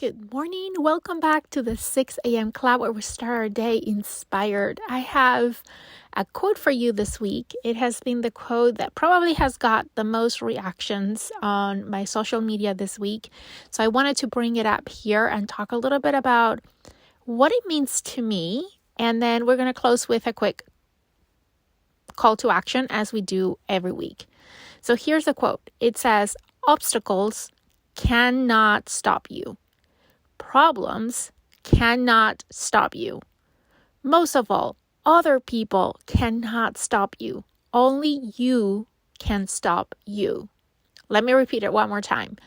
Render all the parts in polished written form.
Good morning. Welcome back to the 6 a.m. Club where we start our day inspired. I have a quote for you this week. It has been the quote that probably has got the most reactions on my social media this week. So I wanted to bring it up here and talk a little bit about what it means to me. And then we're going to close with a quick call to action as we do every week. So here's the quote. It says, "Obstacles cannot stop you. Problems cannot stop you. Most of all, other people cannot stop you. Only you can stop you." Let me repeat it one more time.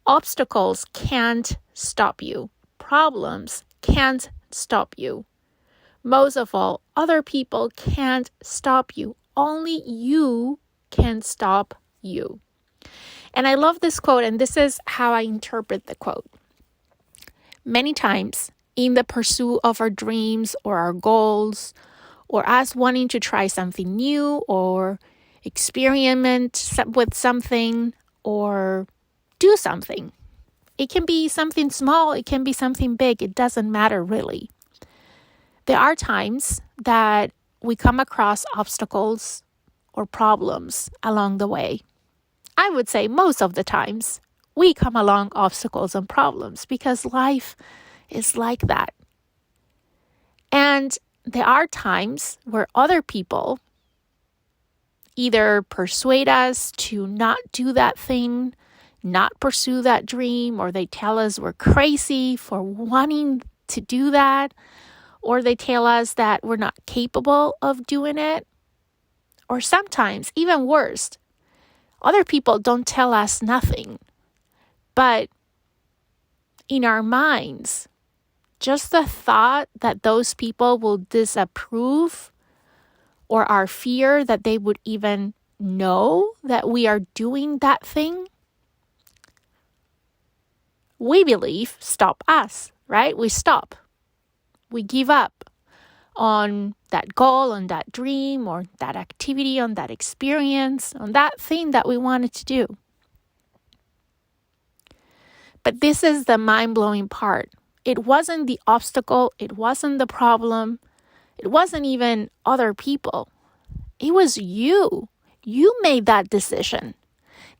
Obstacles can't stop you. Problems can't stop you. Most of all, other people can't stop you. Only you can stop you. And I love this quote, and this is how I interpret the quote. Many times in the pursuit of our dreams or our goals, or us wanting to try something new or experiment with something or do something. It can be something small, it can be something big, it doesn't matter really. There are times that we come across obstacles or problems along the way. I would say most of the times we come along obstacles and problems because life is like that. And there are times where other people either persuade us to not do that thing, not pursue that dream, or they tell us we're crazy for wanting to do that, or they tell us that we're not capable of doing it. Or sometimes, even worse, other people don't tell us nothing. But in our minds, just the thought that those people will disapprove or our fear that they would even know that we are doing that thing, we believe stop us, right? We stop. We give up on that goal, on that dream, or that activity, on that experience, on that thing that we wanted to do. But this is the mind-blowing part. It wasn't the obstacle. It wasn't the problem. It wasn't even other people. It was you. You made that decision.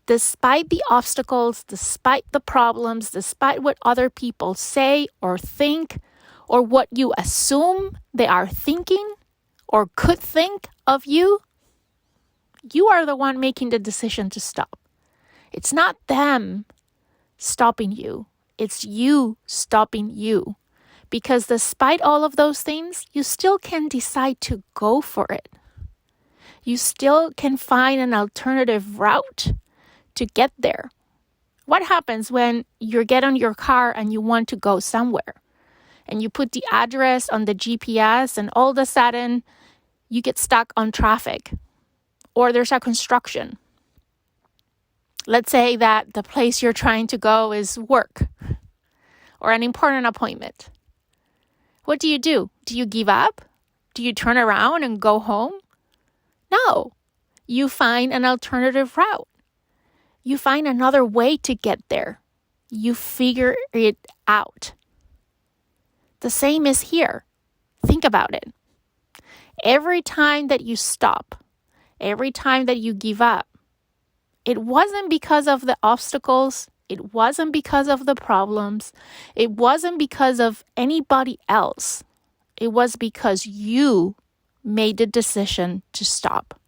Despite the obstacles, despite the problems, despite what other people say or think, or what you assume they are thinking or could think of you, you are the one making the decision to stop. It's not them stopping you. It's you stopping you. Because despite all of those things, you still can decide to go for it. You still can find an alternative route to get there. What happens when you get on your car and you want to go somewhere? And you put the address on the GPS and all of a sudden you get stuck on traffic. Or there's a construction. Let's say that the place you're trying to go is work or an important appointment. What do? Do you give up? Do you turn around and go home? No. You find an alternative route. You find another way to get there. You figure it out. The same is here. Think about it. Every time that you stop, every time that you give up, it wasn't because of the obstacles. It wasn't because of the problems. It wasn't because of anybody else. It was because you made the decision to stop.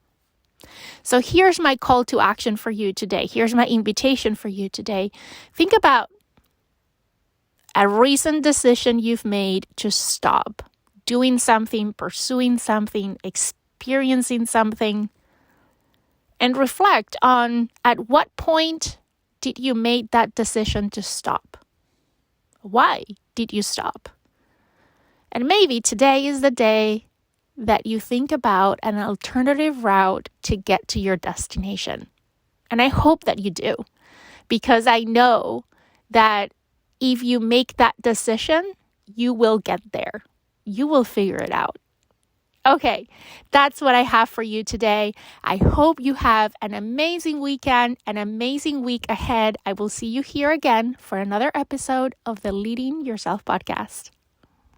So here's my call to action for you today. Here's my invitation for you today. Think about a recent decision you've made to stop doing something, pursuing something, experiencing something, and reflect on at what point did you make that decision to stop? Why did you stop? And maybe today is the day that you think about an alternative route to get to your destination. And I hope that you do, because I know that if you make that decision, you will get there. You will figure it out. Okay, that's what I have for you today. I hope you have an amazing weekend, an amazing week ahead. I will see you here again for another episode of the Leading Yourself podcast.